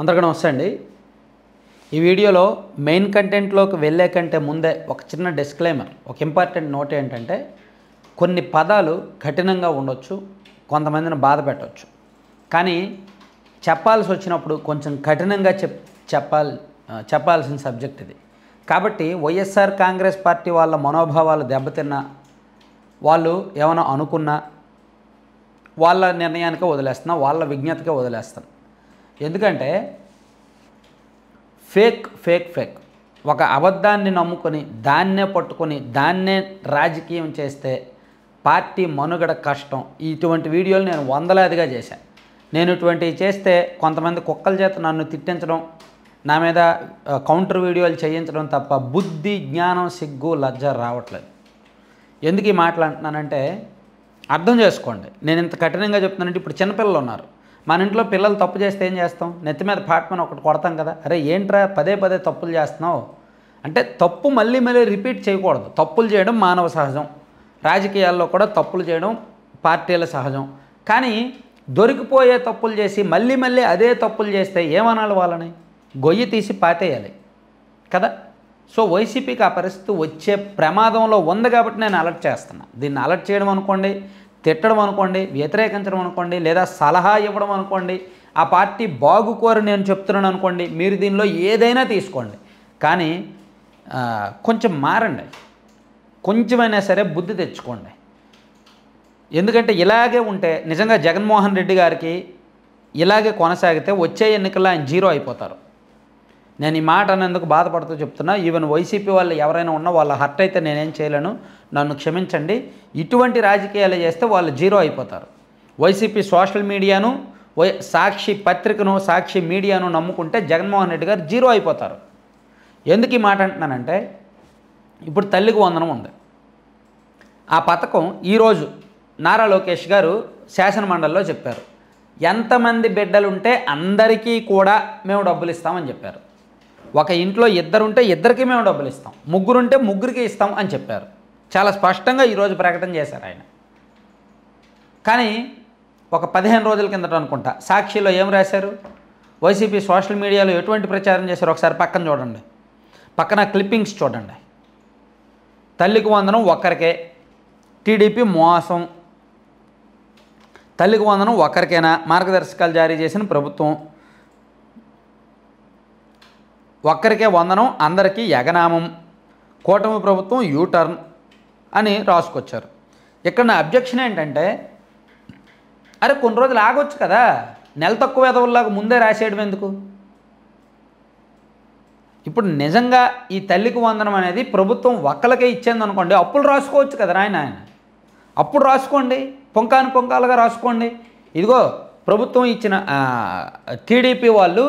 అందరికీ నమస్తే అండి. ఈ వీడియోలో మెయిన్ కంటెంట్లోకి వెళ్ళే కంటే ముందే ఒక చిన్న డిస్క్లైమర్, ఒక ఇంపార్టెంట్ నోట్ ఏంటంటే కొన్ని పదాలు కఠినంగా ఉండొచ్చు, కొంతమందిని బాధ పెట్టవచ్చు. కానీ చెప్పాల్సి వచ్చినప్పుడు కొంచెం కఠినంగా చెప్పాల్సిన సబ్జెక్ట్ ఇది. కాబట్టి వైఎస్ఆర్ కాంగ్రెస్ పార్టీ వాళ్ళ మనోభావాలు దెబ్బతిన్నా, వాళ్ళు ఏమైనా అనుకున్నా వాళ్ళ నిర్ణయానికే వదిలేస్తున్నా, వాళ్ళ విజ్ఞతకే వదిలేస్తాను. ఎందుకంటే ఫేక్ ఒక అబద్ధాన్ని నమ్ముకొని దాన్నే పట్టుకొని దాన్నే రాజకీయం చేస్తే పార్టీ మనుగడ కష్టం. ఇటువంటి వీడియోలు నేను వందలాదిగా చేశాను. నేను ఇటువంటివి చేస్తే కొంతమంది కుక్కల చేత నన్ను తిట్టించడం, నా మీద కౌంటర్ వీడియోలు చేయించడం తప్ప బుద్ధి, జ్ఞానం, సిగ్గు, లజ్జ రావట్లేదు. ఎందుకు ఈ మాటలు అంటున్నానంటే అర్థం చేసుకోండి. నేను ఇంత కఠినంగా చెప్తున్నానంటే ఇప్పుడు చిన్నపిల్లలు ఉన్నారు. మన ఇంట్లో పిల్లలు తప్పు చేస్తే ఏం చేస్తాం? నెత్తి మీద పాట్మని ఒకటి కొడతాం కదా. అరే ఏంట్రా పదే తప్పులు చేస్తున్నావు అంటే, తప్పు మళ్ళీ రిపీట్ చేయకూడదు. తప్పులు చేయడం మానవ సహజం, రాజకీయాల్లో కూడా తప్పులు చేయడం పార్టీల సహజం. కానీ దొరికిపోయే తప్పులు చేసి మళ్ళీ అదే తప్పులు చేస్తే ఏమనాలి? వాళ్ళని గొయ్యి తీసి పాతేయాలి కదా. సో వైసీపీకి ఆ పరిస్థితి వచ్చే ప్రమాదంలో ఉంది కాబట్టి నేను అలర్ట్ చేస్తున్నా. దీన్ని అలర్ట్ చేయడం అనుకోండి, తిట్టడం అనుకోండి, వ్యతిరేకించడం అనుకోండి, లేదా సలహా ఇవ్వడం అనుకోండి, ఆ పార్టీ బాగుకోరు నేను చెప్తున్నాను అనుకోండి, మీరు దీనిలో ఏదైనా తీసుకోండి. కానీ కొంచెం మారండి, కొంచెమైనా సరే బుద్ధి తెచ్చుకోండి. ఎందుకంటే ఇలాగే ఉంటే నిజంగా జగన్మోహన్ రెడ్డి గారికి ఇలాగే కొనసాగితే వచ్చే ఎన్నికల్లో ఆయన జీరో అయిపోతారు. నేను ఈ మాట అనేందుకు బాధపడుతూ చెప్తున్నా. ఈవెన్ వైసీపీ వాళ్ళు ఎవరైనా ఉన్నా వాళ్ళ హర్ట్ అయితే నేనేం చేయలేను, నన్ను క్షమించండి. ఇటువంటి రాజకీయాలు చేస్తే వాళ్ళు జీరో అయిపోతారు. వైసీపీ సోషల్ మీడియాను, సాక్షి పత్రికను, సాక్షి మీడియాను నమ్ముకుంటే జగన్మోహన్ రెడ్డి గారు జీరో అయిపోతారు. ఎందుకు ఈ మాట అంటున్నానంటే ఇప్పుడు తల్లికి వందనం ఉంది. ఆ పథకం ఈరోజు నారా లోకేష్ గారు శాసనమండలిలో చెప్పారు. ఎంతమంది బిడ్డలుంటే అందరికీ కూడా మేము డబ్బులు ఇస్తామని చెప్పారు. ఒక ఇంట్లో ఇద్దరుంటే ఇద్దరికి మేము డబ్బులు ఇస్తాం, ముగ్గురుంటే ముగ్గురికి ఇస్తాం అని చెప్పారు. చాలా స్పష్టంగా ఈరోజు ప్రకటన చేశారు ఆయన. కానీ ఒక 15 రోజుల కిందట అనుకుంటా సాక్షిలో ఏం రాశారు, వైసీపీ సోషల్ మీడియాలో ఎటువంటి ప్రచారం చేశారు ఒకసారి పక్కన చూడండి, పక్కన క్లిప్పింగ్స్ చూడండి. తల్లికి వందనం ఒక్కరికే, టీడీపీ మోసం, తల్లికి వందనం ఒక్కరికైనా, మార్గదర్శకాలు జారీ చేసిన ప్రభుత్వం, ఒక్కరికే వందనం అందరికీ ఎగనామం, కూటమి ప్రభుత్వం యూటర్న్ అని రాసుకొచ్చారు. ఇక్కడ నా అబ్జెక్షన్ ఏంటంటే, అరే కొన్ని రోజులు ఆగొచ్చు కదా, నెల తక్కువ ఎదవల్లాగా ముందే రాసేయడం ఎందుకు? ఇప్పుడు నిజంగా ఈ తల్లికి వందనం అనేది ప్రభుత్వం ఒక్కలకే ఇచ్చేది అనుకోండి, అప్పులు రాసుకోవచ్చు కదా ఆయన, అప్పుడు రాసుకోండి, పొంకాలుగా రాసుకోండి. ఇదిగో ప్రభుత్వం ఇచ్చిన టీడీపీ వాళ్ళు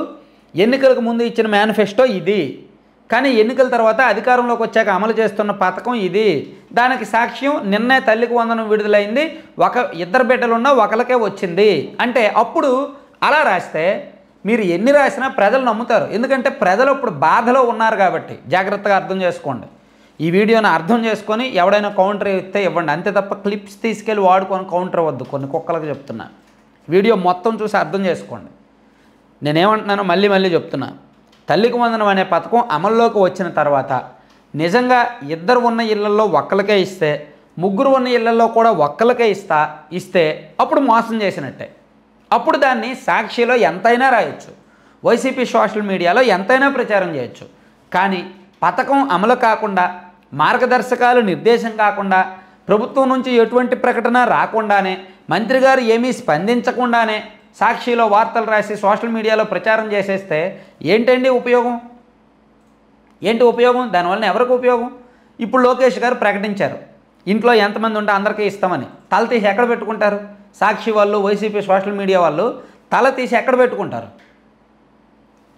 ఎన్నికలకు ముందు ఇచ్చిన మేనిఫెస్టో ఇది, కానీ ఎన్నికల తర్వాత అధికారంలోకి వచ్చాక అమలు చేస్తున్న పథకం ఇది, దానికి సాక్ష్యం నిన్నే తల్లికి వందనం విడుదలైంది, ఇద్దరు బిడ్డలున్నా ఒకరికే వచ్చింది అంటే అప్పుడు అలా రాస్తే మీరు ఎన్ని రాసినా ప్రజలు నమ్ముతారు. ఎందుకంటే ప్రజలు ఇప్పుడు బాధలో ఉన్నారు కాబట్టి. జాగ్రత్తగా అర్థం చేసుకోండి. ఈ వీడియోని అర్థం చేసుకొని ఎవడైనా కౌంటర్ ఇస్తే ఇవ్వండి, అంతే తప్ప క్లిప్స్ తీసుకెళ్ళి వాడుకొని కౌంటర్ ఇవ్వద్దు. కొన్ని కుక్కలకు చెప్తున్నా, వీడియో మొత్తం చూసి అర్థం చేసుకోండి. నేనేమంటున్నానో మళ్ళీ చెప్తున్నా. తల్లికి వందనం అనే పథకం అమల్లోకి వచ్చిన తర్వాత నిజంగా ఇద్దరు ఉన్న ఇళ్లలో ఒక్కరికే ఇస్తే, ముగ్గురు ఉన్న ఇళ్లలో కూడా ఒక్కరికే ఇస్తే అప్పుడు మోసం చేసినట్టే. అప్పుడు దాన్ని సాక్షిలో ఎంతైనా రాయొచ్చు, వైసీపీ సోషల్ మీడియాలో ఎంతైనా ప్రచారం చేయొచ్చు. కానీ పథకం అమలు కాకుండా, మార్గదర్శకాలు నిర్దేశం కాకుండా, ప్రభుత్వం నుంచి ఎటువంటి ప్రకటన రాకుండానే, మంత్రి గారు ఏమీ స్పందించకుండానే సాక్షిలో వార్తలు రాసి సోషల్ మీడియాలో ప్రచారం చేసేస్తే ఏంటండి ఉపయోగం? ఏంటి ఉపయోగం? దానివల్ల ఎవరికి ఉపయోగం? ఇప్పుడు లోకేష్ గారు ప్రకటించారు ఇంట్లో ఎంతమంది ఉంటే అందరికీ ఇస్తామని. తల తీసి ఎక్కడ పెట్టుకుంటారు? సాక్షి వాళ్ళు, వైసీపీ సోషల్ మీడియా వాళ్ళు తల తీసి ఎక్కడ పెట్టుకుంటారు?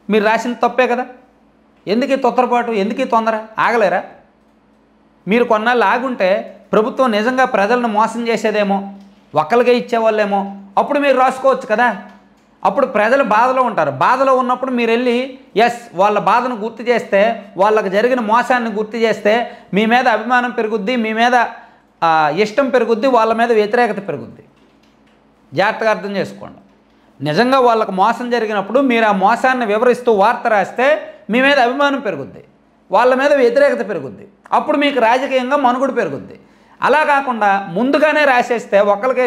మీరు రాసిన తప్పే కదా. ఎందుకు తొందరపాటు, ఎందుకు తొందర? ఆగలేరా? మీరు కొన్నాళ్ళు ఆగుంటే ప్రభుత్వం నిజంగా ప్రజలను మోసం చేసేదేమో, ఒక్కరికే ఇచ్చేవాళ్ళేమో, అప్పుడు మీరు రాసుకోవచ్చు కదా. అప్పుడు ప్రజలు బాధలో ఉంటారు. బాధలో ఉన్నప్పుడు మీరు వెళ్ళి వాళ్ళ బాధను గుర్తు చేస్తే, వాళ్ళకి జరిగిన మోసాన్ని గుర్తు చేస్తే మీ మీద అభిమానం పెరుగుద్ది, మీ మీద ఇష్టం పెరుగుద్ది, వాళ్ళ మీద వ్యతిరేకత పెరుగుద్ది. జాగ్రత్తగా అర్థం చేసుకోండి. నిజంగా వాళ్ళకు మోసం జరిగినప్పుడు మీరు ఆ మోసాన్ని వివరిస్తూ వార్త రాస్తే మీ మీద అభిమానం పెరుగుద్ది, వాళ్ళ మీద వ్యతిరేకత పెరుగుద్ది, అప్పుడు మీకు రాజకీయంగా మనుగడ పెరుగుద్ది. అలా కాకుండా ముందుగానే రాసేస్తే ఒకరికి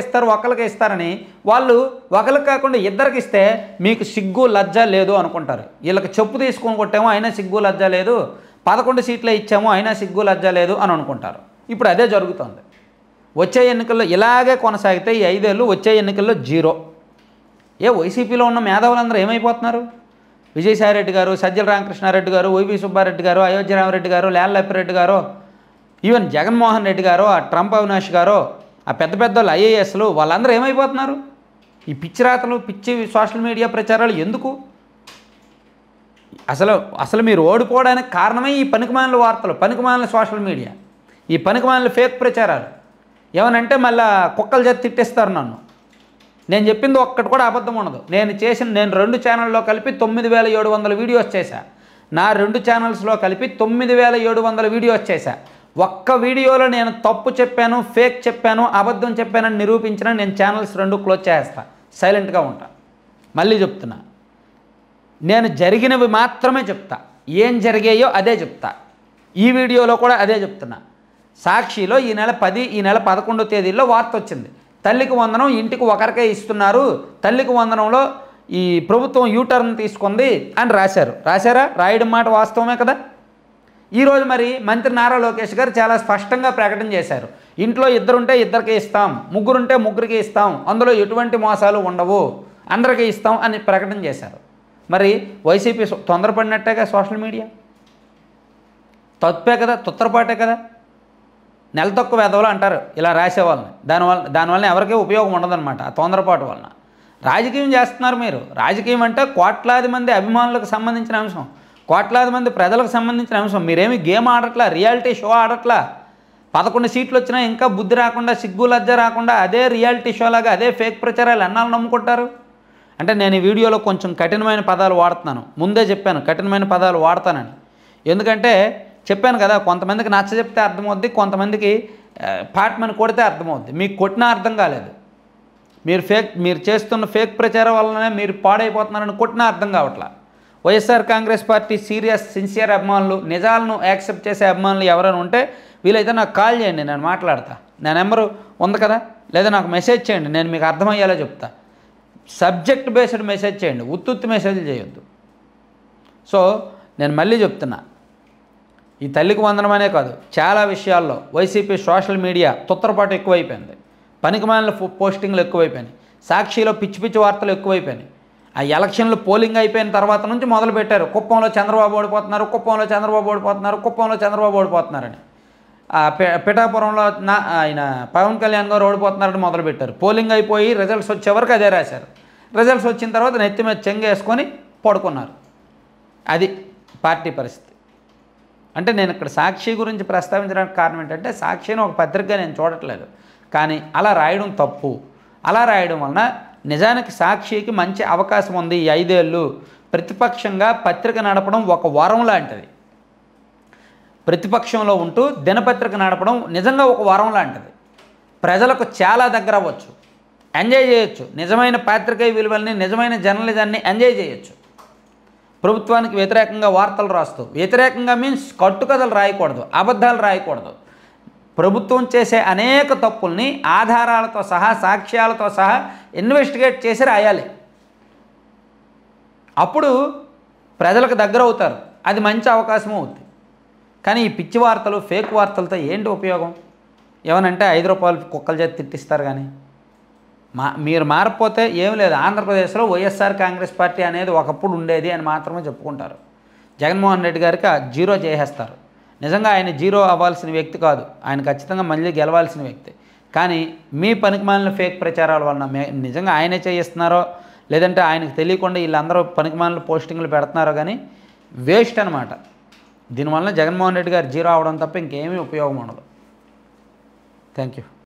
ఇస్తారని వాళ్ళు ఒకరికి కాకుండా ఇద్దరికి ఇస్తే మీకు సిగ్గు లజ్జ లేదు అనుకుంటారు. వీళ్ళకి చెప్పు తీసుకొని కొట్టామో అయినా సిగ్గు లజ్జ లేదు, 11 సీట్లే ఇచ్చామో అయినా సిగ్గు లజ్జ లేదు అని అనుకుంటారు. ఇప్పుడు అదే జరుగుతుంది. వచ్చే ఎన్నికల్లో ఇలాగే కొనసాగితే ఈ 5 ఏళ్ళు వచ్చే ఎన్నికల్లో జీరో. వైసీపీలో ఉన్న మేధావులందరూ ఏమైపోతున్నారు? విజయసాయిరెడ్డి గారు, సజ్జల రామకృష్ణారెడ్డి గారు, వైవి సుబ్బారెడ్డి గారు, అయోధ్య రామరెడ్డి గారు, లేళ్లప్పిరెడ్డి గారు, ఈవెన్ జగన్మోహన్ రెడ్డి గారు, ఆ ట్రంప్ అవినాష్ గారు, ఆ పెద్ద పెద్దోళ్ళు ఐఏఎస్లు వాళ్ళందరూ ఏమైపోతున్నారు? ఈ పిచ్చి రాతలు, పిచ్చి సోషల్ మీడియా ప్రచారాలు ఎందుకు? అసలు మీరు ఓడిపోవడానికి కారణమే ఈ పనికిమాలిన వార్తలు, పనికిమాలిన సోషల్ మీడియా, ఈ పనికిమాలిన ఫేక్ ప్రచారాలు. ఏమనంటే మళ్ళీ కుక్కలు చేతి తిట్టేస్తారు నన్ను. నేను చెప్పింది ఒక్కటి కూడా అబద్ధం ఉండదు. నేను 2 ఛానల్లో కలిపి 9700 వీడియోస్ చేశా. నా 2 ఛానల్స్లో కలిపి 9700 వీడియోస్ చేశా. ఒక్క వీడియోలో నేను తప్పు చెప్పాను, ఫేక్ చెప్పాను, అబద్ధం చెప్పానని నిరూపించిన నేను ఛానల్స్ 2 క్లోజ్ చేస్తా, సైలెంట్గా ఉంటా. మళ్ళీ చెప్తున్నా, నేను జరిగినవి మాత్రమే చెప్తా, ఏం జరిగాయో అదే చెప్తా. ఈ వీడియోలో కూడా అదే చెప్తున్నా. సాక్షిలో ఈ నెల 10, ఈ నెల 11 తేదీల్లో వార్త వచ్చింది. తల్లికి వందనం ఇంటికి ఒకరికే ఇస్తున్నారు, తల్లికి వందనంలో ఈ ప్రభుత్వం యూటర్న్ తీసుకుంది అని రాశారా? రాయడం మాట వాస్తవమే కదా. ఈరోజు మరి మంత్రి నారా లోకేష్ గారు చాలా స్పష్టంగా ప్రకటన చేశారు. ఇంట్లో 2 ఉంటే 2కే ఇస్తాం, 3 ఉంటే 3కే ఇస్తాం, అందులో ఎటువంటి మోసాలు ఉండవు, అందరికీ ఇస్తాం అని ప్రకటన చేశారు. మరి వైసీపీ తొందరపడినట్టేగా సోషల్ మీడియా, తప్పే కదా, తొత్తరపాటే కదా. నెల తక్కువ వెధవలు అంటారు ఇలా రాసేవాళ్ళని. దానివల్ల ఎవరికీ ఉపయోగం ఉండదన్నమాట ఆ తొందరపాటు వలన. రాజకీయం చేస్తున్నారు మీరు. రాజకీయం అంటే కోట్లాది మంది అభిమానులకు సంబంధించిన అంశం, కోట్లాది మంది ప్రజలకు సంబంధించిన అంశం. మీరేమి గేమ్ ఆడట్లా, రియాలిటీ షో ఆడట్లా. 11 సీట్లు వచ్చినా ఇంకా బుద్ధి రాకుండా, సిగ్గు లజ్జ రాకుండా అదే రియాలిటీ షో లాగా అదే ఫేక్ ప్రచారాలు ఎన్నాళ్ళు నమ్ముకుంటారు? అంటే నేను ఈ వీడియోలో కొంచెం కఠినమైన పదాలు వాడుతున్నాను. ముందే చెప్పాను కఠినమైన పదాలు వాడతానని. ఎందుకంటే చెప్పాను కదా, కొంతమందికి నచ్చ చెప్తే అర్థమవుద్ది, కొంతమందికి పాట్మని కొడితే అర్థమవుద్ది. మీకు కొట్టినా అర్థం కాలేదు. మీరు చేస్తున్న ఫేక్ ప్రచారం వల్లనే మీరు పాడైపోతున్నారని కొట్టినా అర్థం కావట్లా. YSR Congress party serious sincere అభిమానులు, నిజాలను యాక్సెప్ట్ చేసే అభిమానులు ఎవరైనా ఉంటే వీలైతే నాకు కాల్ చేయండి, నేను మాట్లాడతా. నా నెంబరు ఉంది కదా, లేదా నాకు మెసేజ్ చేయండి, నేను మీకు అర్థమయ్యేలా చెప్తా. సబ్జెక్ట్ బేస్డ్ మెసేజ్ చేయండి, ఉత్తుత్తి మెసేజ్లు చేయొద్దు. సో నేను మళ్ళీ చెప్తున్నా, ఈ తల్లికి వందనమనే కాదు, చాలా విషయాల్లో వైసీపీ సోషల్ మీడియా తొత్తరపాటు ఎక్కువైపోయింది, పనికిమాలిన పోస్టింగ్లు ఎక్కువైపోయినాయి, సాక్షిలో పిచ్చి పిచ్చి వార్తలు ఎక్కువైపోయినాయి. ఆ ఎలక్షన్లు పోలింగ్ అయిపోయిన తర్వాత నుంచి మొదలుపెట్టారు, కుప్పంలో చంద్రబాబు ఓడిపోతున్నారు, కుప్పంలో చంద్రబాబు ఓడిపోతున్నారు, కుప్పంలో చంద్రబాబు ఓడిపోతున్నారని. పిఠాపురంలో ఆయన పవన్ కళ్యాణ్ గారు ఓడిపోతున్నారని మొదలుపెట్టారు. పోలింగ్ అయిపోయి రిజల్ట్స్ వచ్చే వరకు అదే రాశారు. రిజల్ట్స్ వచ్చిన తర్వాత నెత్తి మీద చెంగేసుకొని పడుకున్నారు. అది పార్టీ పరిస్థితి. అంటే నేను ఇక్కడ సాక్షి గురించి ప్రస్తావించడానికి కారణం ఏంటంటే, సాక్షిని ఒక పత్రికగా నేను చూడట్లేదు, కానీ అలా రాయడం తప్పు. అలా రాయడం వలన నిజానికి సాక్షికి మంచి అవకాశం ఉంది. ఈ 5 ఏళ్ళు ప్రతిపక్షంగా పత్రిక నడపడం ఒక వరం లాంటిది. ప్రతిపక్షంలో ఉంటూ దినపత్రిక నడపడం నిజంగా ఒక వరం లాంటిది. ప్రజలకు చాలా దగ్గర అవ్వచ్చు, ఎంజాయ్ చేయొచ్చు, నిజమైన పాత్రికేయ విలువల్ని, నిజమైన జర్నలిజాన్ని ఎంజాయ్ చేయొచ్చు. ప్రభుత్వానికి వ్యతిరేకంగా వార్తలు రాస్తూ, వ్యతిరేకంగా మీన్స్ కట్టుకథలు రాయకూడదు, అబద్ధాలు రాయకూడదు. ప్రభుత్వం చేసే అనేక తప్పుల్ని ఆధారాలతో సహా, సాక్ష్యాలతో సహా ఇన్వెస్టిగేట్ చేసి రాయాలి. అప్పుడు ప్రజలకు దగ్గర అవుతారు, అది మంచి అవకాశం అవుతుంది. కానీ ఈ పిచ్చి వార్తలు, ఫేక్ వార్తలతో ఏంటి ఉపయోగం? ఏమనంటే 5 రూపాయలు కుక్కల చేతి తిట్టిస్తారు. కానీ మీరు మారిపోతే ఏం లేదు. ఆంధ్రప్రదేశ్లో వైఎస్ఆర్ కాంగ్రెస్ పార్టీ అనేది ఒకప్పుడు ఉండేది అని మాత్రమే చెప్పుకుంటారు. జగన్మోహన్ రెడ్డి గారికి జీరో చేసేస్తారు. నిజంగా ఆయన జీరో అవ్వాల్సిన వ్యక్తి కాదు, ఆయన ఖచ్చితంగా మళ్ళీ గెలవాల్సిన వ్యక్తి. కానీ మీ పనికిమాలిన ఫేక్ ప్రచారాల వలన నిజంగా ఆయనే చేయిస్తున్నారో, లేదంటే ఆయనకు తెలియకుండా వీళ్ళందరూ పనికిమాలిన పోస్టింగ్లు పెడుతున్నారో కానీ వేస్ట్ అనమాట. దీనివల్ల జగన్మోహన్ రెడ్డి గారు జీరో అవడం తప్ప ఇంకేమీ ఉపయోగం ఉండదు. Thank you.